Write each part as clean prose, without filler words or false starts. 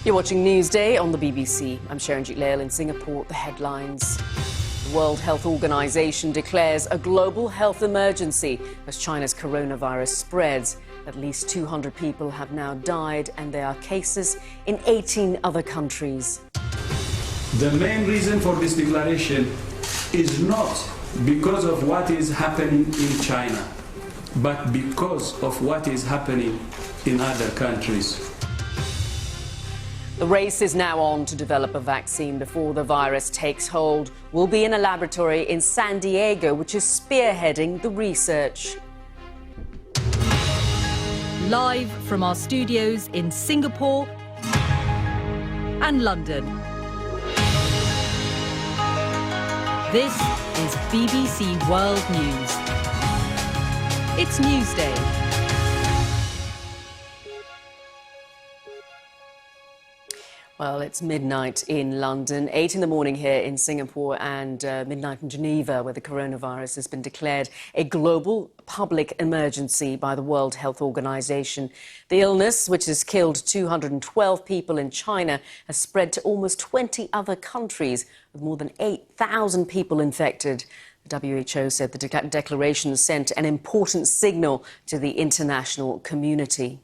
You're watching Newsday on the BBC. I'm Sharanjit Lail in Singapore. The headlines. The World Health Organization declares a global health emergency as China's coronavirus spreads. At least 200 people have now died, and there are cases in 18 other countries. The main reason for this declaration is not because of what is happening in China, but because of what is happening in other countries. The race is now on to develop a vaccine before the virus takes hold. We'll be in a laboratory in San Diego, which is spearheading the research. Live from our studios in Singapore and London. This is BBC World News. It's Newsday. Well, it's midnight in London, 8 in the morning here in Singapore, and midnight in Geneva, where the coronavirus has been declared a global public emergency by the World Health Organization. The illness, which has killed 212 people in China, has spread to almost 20 other countries, with more than 8,000 people infected. The WHO said the declaration sent an important signal to the international community.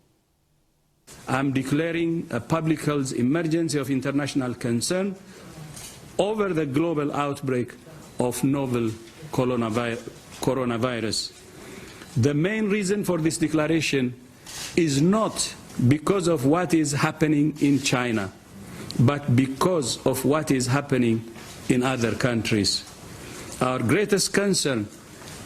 I'm declaring a public health emergency of international concern over the global outbreak of novel coronavirus. The main reason for this declaration is not because of what is happening in China, but because of what is happening in other countries. Our greatest concern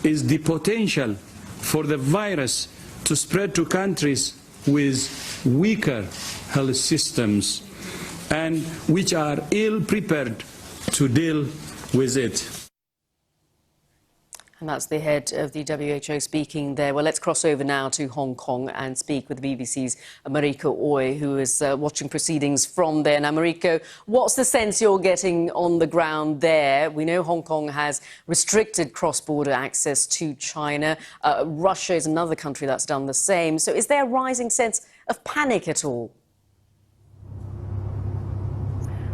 is the potential for the virus to spread to countries with weaker health systems and which are ill prepared to deal with it. And that's the head of the WHO speaking there. Well, let's cross over now to Hong Kong and speak with the BBC's Mariko Ooi, who is watching proceedings from there. Now, Mariko, what's the sense you're getting on the ground there? We know Hong Kong has restricted cross-border access to China. Russia is another country that's done the same. So is there a rising sense of panic at all?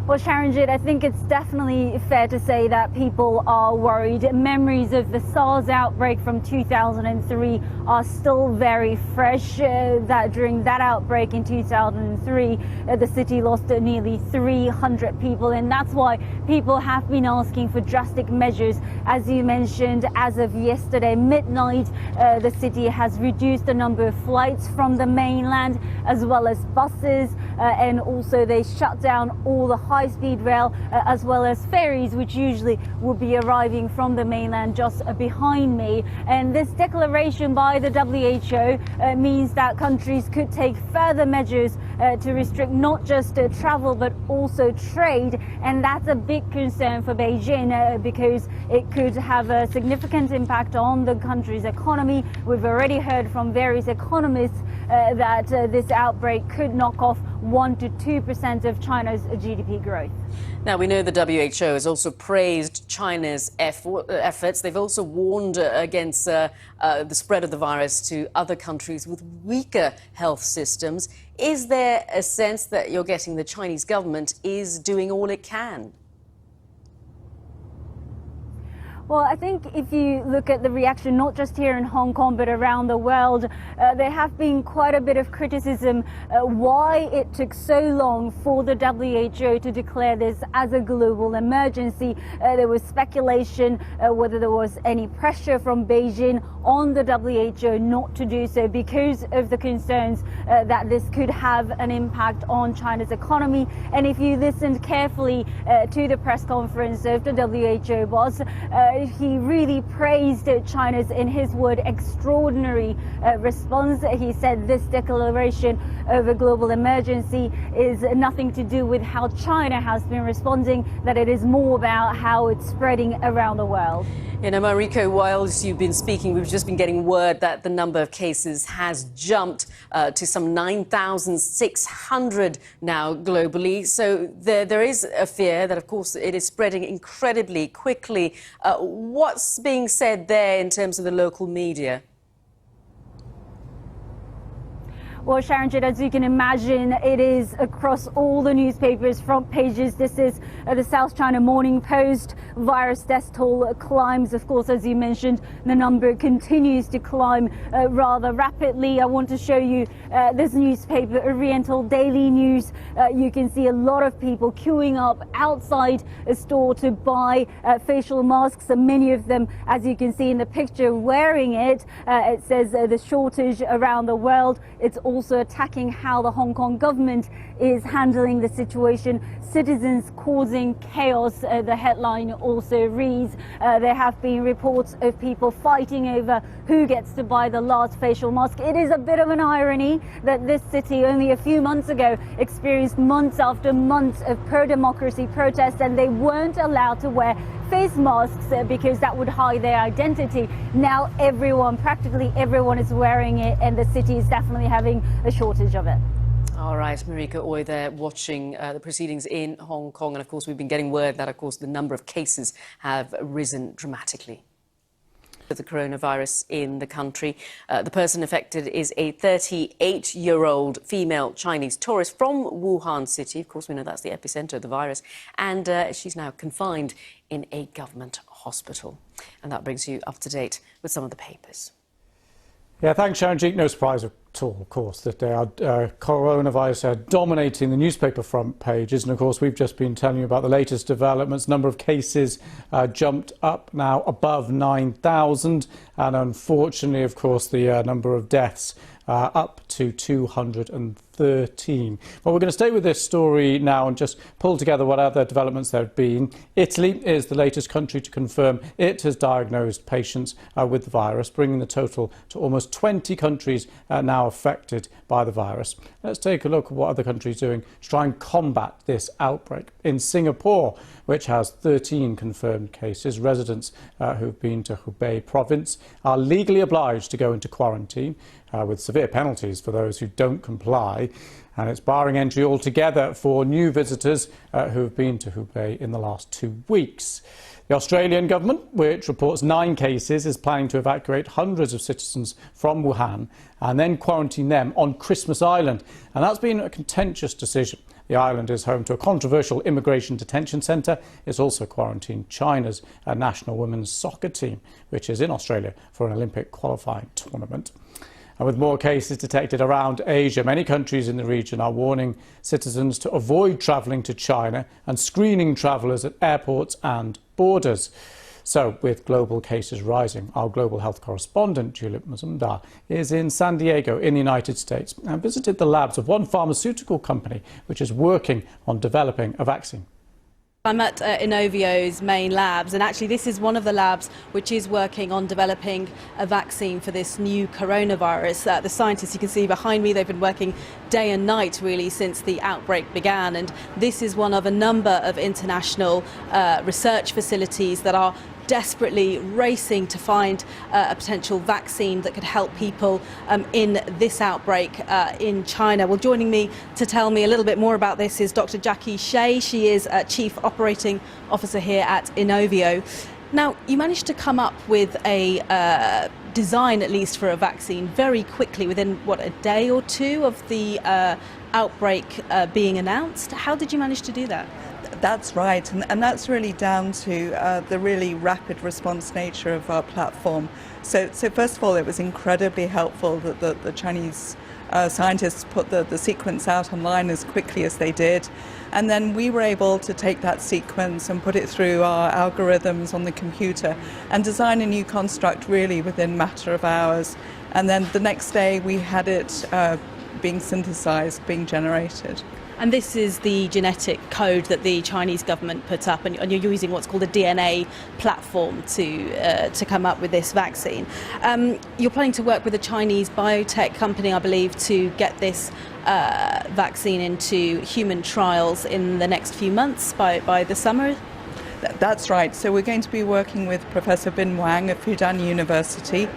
Well, Sharanjit, I think it's definitely fair to say that people are worried. Memories of the SARS outbreak from 2003 are still very fresh. That during that outbreak in 2003, the city lost nearly 300 people, and that's why people have been asking for drastic measures. As you mentioned, as of yesterday midnight, the city has reduced the number of flights from the mainland as well as buses, and also they shut down all the high-speed rail as well as ferries, which usually will be arriving from the mainland just behind me. And this declaration by the WHO means that countries could take further measures to restrict not just travel but also trade, and that's a big concern for Beijing because it could have a significant impact on the country's economy. We've already heard from various economists that this outbreak could knock off 1 to 2% of China's GDP growth. Now, we know the WHO has also praised China's efforts. They've also warned against the spread of the virus to other countries with weaker health systems. Is there a sense that you're getting the Chinese government is doing all it can? Well, I think if you look at the reaction, not just here in Hong Kong, but around the world, there have been quite a bit of criticism why it took so long for the WHO to declare this as a global emergency. There was speculation whether there was any pressure from Beijing on the WHO not to do so because of the concerns that this could have an impact on China's economy. And if you listened carefully to the press conference of the WHO boss, he really praised China's, in his word, extraordinary response. He said this declaration of a global emergency is nothing to do with how China has been responding, that it is more about how it's spreading around the world. You know, Mariko, whilst you've been speaking, we've just been getting word that the number of cases has jumped to some 9,600 now globally. So there is a fear that, of course, it is spreading incredibly quickly. What's being said there in terms of the local media? Well, Sharonjit, as you can imagine, it is across all the newspapers' front pages. This is the South China Morning Post. Virus death toll climbs. Of course, as you mentioned, the number continues to climb rather rapidly. I want to show you this newspaper, Oriental Daily News. You can see a lot of people queuing up outside a store to buy facial masks, and many of them, as you can see in the picture, wearing it. It says the shortage around the world. It's also attacking how the Hong Kong government is handling the situation. Citizens causing chaos, the headline also reads. There have been reports of people fighting over who gets to buy the last facial mask. It is a bit of an irony that this city only a few months ago experienced months after months of pro-democracy protests, and they weren't allowed to wear face masks because that would hide their identity. Now everyone, practically everyone, is wearing it, and the city is definitely having a shortage of it. All right, Marika Oy there watching the proceedings in Hong Kong. And of course, we've been getting word that, of course, the number of cases have risen dramatically with the coronavirus in the country. The person affected is a 38-year-old female Chinese tourist from Wuhan City. Of course, we know that's the epicenter of the virus. And she's now confined in a government hospital. And that brings you up to date with some of the papers. Yeah, thanks, Sharonjit. No surprise at all, of course, that coronavirus are dominating the newspaper front pages. And, of course, we've just been telling you about the latest developments. Number of cases jumped up now above 9,000. And, unfortunately, of course, the number of deaths up to 213. Well, we're going to stay with this story now and just pull together what other developments there have been. Italy is the latest country to confirm it has diagnosed patients with the virus, bringing the total to almost 20 countries now affected by the virus. Let's take a look at what other countries are doing to try and combat this outbreak. In Singapore, which has 13 confirmed cases, residents who've been to Hubei province are legally obliged to go into quarantine with severe penalties for those who don't comply. And it's barring entry altogether for new visitors who have been to Hubei in the last 2 weeks. The Australian government, which reports 9 cases, is planning to evacuate hundreds of citizens from Wuhan and then quarantine them on Christmas Island. And that's been a contentious decision. The island is home to a controversial immigration detention centre. It's also quarantined China's national women's soccer team, which is in Australia for an Olympic qualifying tournament. And with more cases detected around Asia, many countries in the region are warning citizens to avoid travelling to China and screening travellers at airports and borders. So, with global cases rising, our global health correspondent, Julip Mazumdar, is in San Diego in the United States and visited the labs of one pharmaceutical company which is working on developing a vaccine. I'm at Inovio's main labs, and actually this is one of the labs which is working on developing a vaccine for this new coronavirus. The scientists you can see behind me, they've been working day and night really since the outbreak began, and this is one of a number of international research facilities that are desperately racing to find a potential vaccine that could help people in this outbreak in China. Well, joining me to tell me a little bit more about this is Dr. Jackie Shea. She is Chief Operating Officer here at Inovio. Now, you managed to come up with a design, at least, for a vaccine very quickly, within, what, a day or two of the outbreak being announced. How did you manage to do that? That's right, and that's really down to the really rapid response nature of our platform. So first of all, it was incredibly helpful that the Chinese scientists put the sequence out online as quickly as they did. And then we were able to take that sequence and put it through our algorithms on the computer and design a new construct really within a matter of hours. And then the next day we had it being synthesized, being generated. And this is the genetic code that the Chinese government put up, and you're using what's called a DNA platform to come up with this vaccine. You're planning to work with a Chinese biotech company, I believe, to get this vaccine into human trials in the next few months, by the summer? That's right. So we're going to be working with Professor Bin Wang of Fudan University,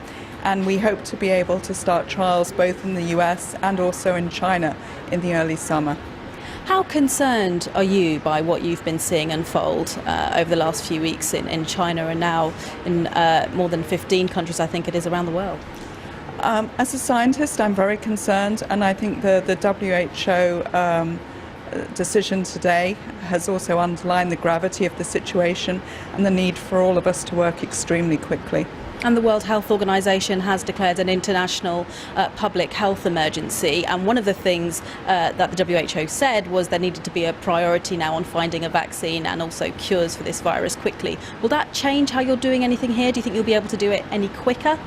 and we hope to be able to start trials both in the US and also in China in the early summer. How concerned are you by what you've been seeing unfold over the last few weeks in China and now in more than 15 countries, I think it is, around the world? As a scientist, I'm very concerned, and I think the WHO decision today has also underlined the gravity of the situation and the need for all of us to work extremely quickly. And the World Health Organization has declared an international public health emergency. And one of the things that the WHO said was there needed to be a priority now on finding a vaccine and also cures for this virus quickly. Will that change how you're doing anything here? Do you think you'll be able to do it any quicker?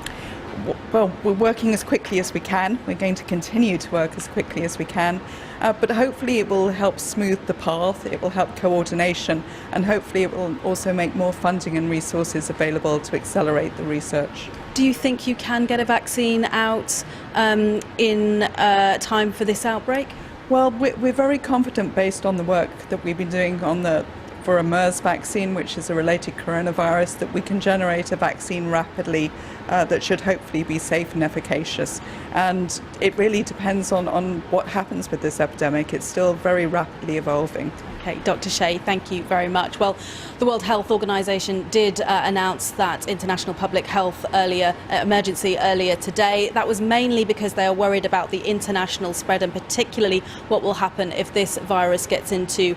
Well, we're working as quickly as we can. We're going to continue to work as quickly as we can. But hopefully it will help smooth the path, it will help coordination, and hopefully it will also make more funding and resources available to accelerate the research. Do you think you can get a vaccine out in time for this outbreak? Well, we're very confident based on the work that we've been doing for a MERS vaccine, which is a related coronavirus, that we can generate a vaccine rapidly that should hopefully be safe and efficacious. And it really depends on what happens with this epidemic. It's still very rapidly evolving. Okay, Dr. Shea, thank you very much. Well, the World Health Organization did announce that international public health emergency earlier today. That was mainly because they are worried about the international spread and particularly what will happen if this virus gets into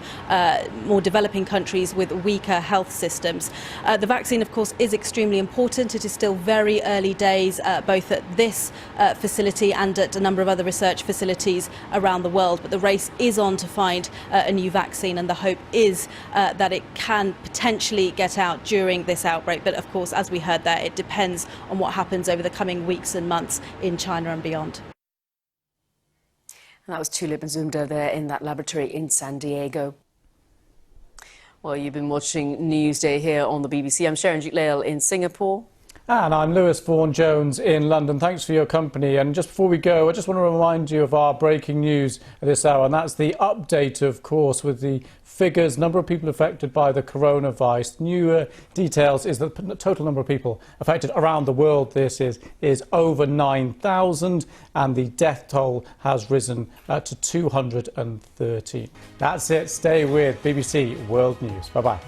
more developing countries with weaker health systems. The vaccine, of course, is extremely important. It is still very early days, both at this facility and at a number of other research facilities around the world. But the race is on to find a new vaccine, and the hope is that it can potentially get out during this outbreak. But of course, as we heard there, it depends on what happens over the coming weeks and months in China and beyond. And that was Tulip Nzumda there in that laboratory in San Diego. Well, you've been watching Newsday here on the BBC. I'm Sharon Lail in Singapore. And I'm Lewis Vaughan-Jones in London. Thanks for your company. And just before we go, I just want to remind you of our breaking news at this hour. And that's the update, of course, with the figures, number of people affected by the coronavirus. Newer details is that the total number of people affected around the world, this is over 9,000. And the death toll has risen to 213. That's it. Stay with BBC World News. Bye-bye.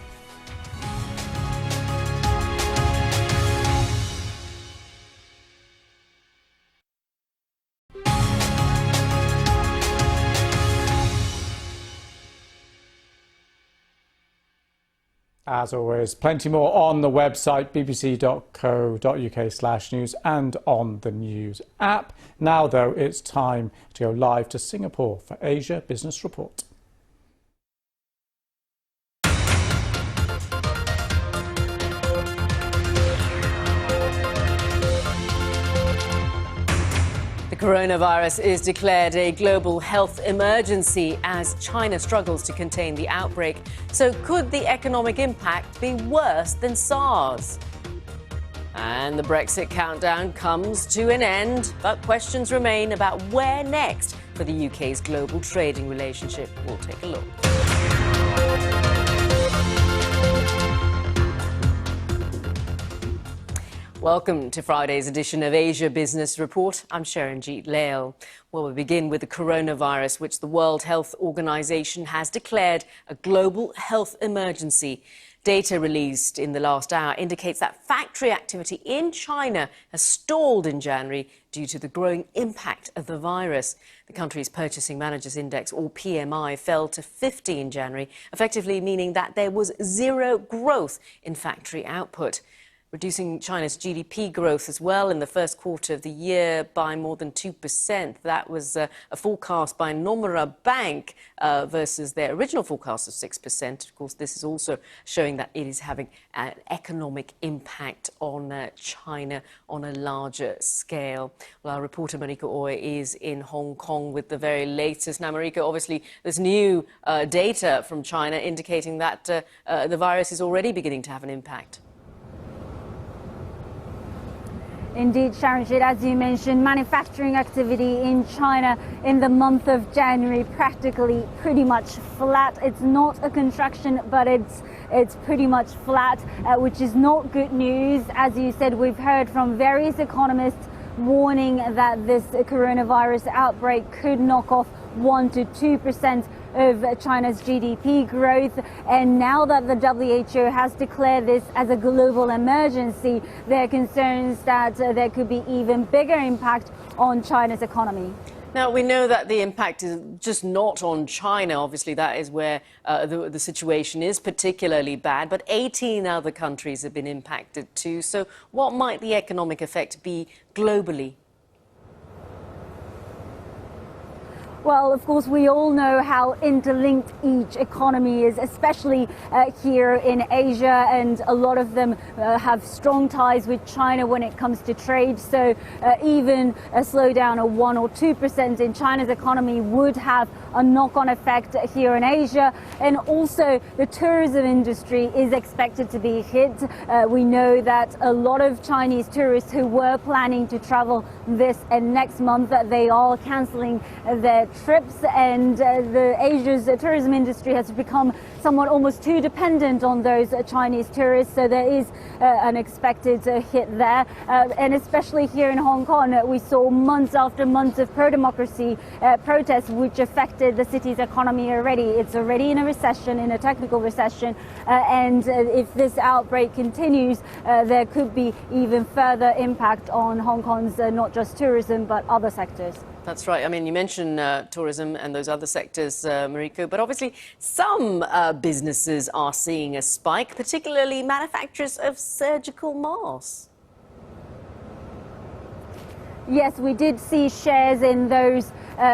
As always, plenty more on the website bbc.co.uk/news and on the News app. Now, though, it's time to go live to Singapore for Asia Business Report. The coronavirus is declared a global health emergency as China struggles to contain the outbreak. So could the economic impact be worse than SARS? And the Brexit countdown comes to an end, but questions remain about where next for the UK's global trading relationship. We'll take a look. Welcome to Friday's edition of Asia Business Report. I'm Sharanjeet Lail. Well, we begin with the coronavirus, which the World Health Organization has declared a global health emergency. Data released in the last hour indicates that factory activity in China has stalled in January due to the growing impact of the virus. The country's Purchasing Managers Index, or PMI, fell to 50 in January, effectively meaning that there was zero growth in factory output, reducing China's GDP growth as well in the first quarter of the year by more than 2%. That was a forecast by Nomura Bank versus their original forecast of 6%. Of course, this is also showing that it is having an economic impact on China on a larger scale. Well, our reporter Marika Ooi is in Hong Kong with the very latest. Now, Marika, obviously there's new data from China indicating that the virus is already beginning to have an impact. Indeed, Sharanjeet, as you mentioned, manufacturing activity in China in the month of January practically pretty much flat. It's not a contraction, but it's pretty much flat, which is not good news. As you said, we've heard from various economists warning that this coronavirus outbreak could knock off 1 to 2% of China's GDP growth. And now that the WHO has declared this as a global emergency, there are concerns that there could be even bigger impact on China's economy. Now, we know that the impact is just not on China. Obviously, that is where the situation is particularly bad. But 18 other countries have been impacted too. So what might the economic effect be globally? Well, of course, we all know how interlinked each economy is, especially here in Asia, and a lot of them have strong ties with China when it comes to trade. So even a slowdown of 1 or 2% in China's economy would have a knock-on effect here in Asia. And also the tourism industry is expected to be hit. We know that a lot of Chinese tourists who were planning to travel this and next month, they are cancelling their trips, and the Asia's tourism industry has become somewhat almost too dependent on those Chinese tourists, so there is an expected hit there. And especially here in Hong Kong, we saw months after months of pro-democracy protests which affected the city's economy already. It's already in a recession, in a technical recession, and if this outbreak continues, there could be even further impact on Hong Kong's not just tourism but other sectors. That's right. I mean, you mentioned tourism and those other sectors, Mariko, but obviously some businesses are seeing a spike, particularly manufacturers of surgical masks. Yes, we did see shares in those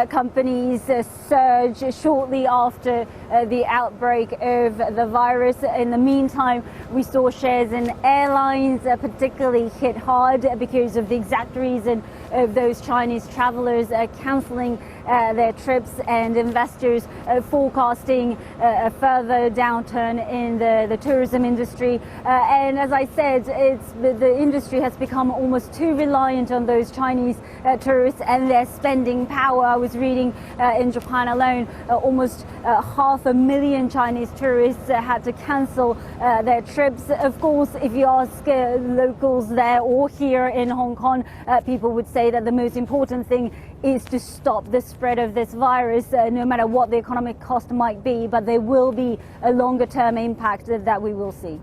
companies surge shortly after the outbreak of the virus. In the meantime, we saw shares in airlines particularly hit hard because of the exact reason of those Chinese travelers cancelling their trips, and investors forecasting a further downturn in the tourism industry. And as I said, the industry has become almost too reliant on those Chinese tourists and their spending power. I was reading in Japan alone, almost 500,000 Chinese tourists had to cancel their trips. Of course, if you ask locals there or here in Hong Kong, people would say that the most important thing is to stop the spread of this virus, no matter what the economic cost might be, but there will be a longer term impact that we will see.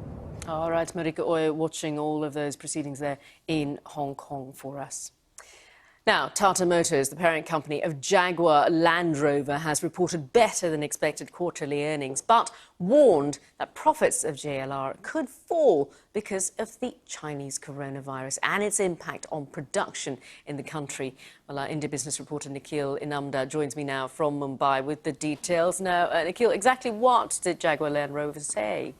All right, Mariko Oyo watching all of those proceedings there in Hong Kong for us. Now, Tata Motors, the parent company of Jaguar Land Rover, has reported better than expected quarterly earnings, but warned that profits of JLR could fall because of the Chinese coronavirus and its impact on production in the country. Well, our India business reporter Nikhil Inamda joins me now from Mumbai with the details. Now, Nikhil, exactly what did Jaguar Land Rover say?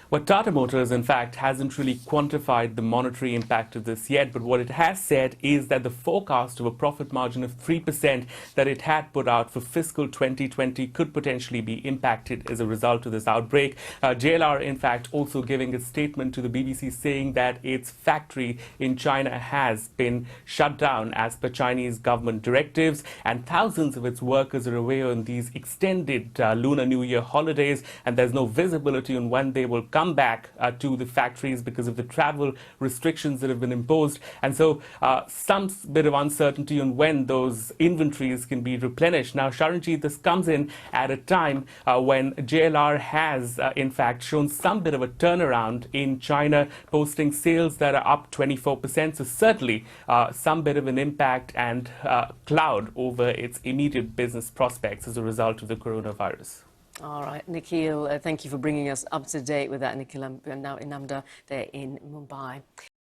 Well, Tata Motors, in fact, hasn't really quantified the monetary impact of this yet, but what it has said is that the forecast of a profit margin of 3% that it had put out for fiscal 2020 could potentially be impacted as a result of this outbreak. JLR, in fact, also giving a statement to the BBC saying that its factory in China has been shut down as per Chinese government directives, and thousands of its workers are away on these extended Lunar New Year holidays, and there's no visibility on when they will come back to the factories because of the travel restrictions that have been imposed. And so some bit of uncertainty on when those inventories can be replenished. Now, Sharanjit, this comes in at a time when JLR has, in fact, shown some bit of a turnaround in China, posting sales that are up 24%. So certainly some bit of an impact and cloud over its immediate business prospects as a result of the coronavirus. All right, Nikhil, thank you for bringing us up to date with that. Nikhil Inamda there in Mumbai.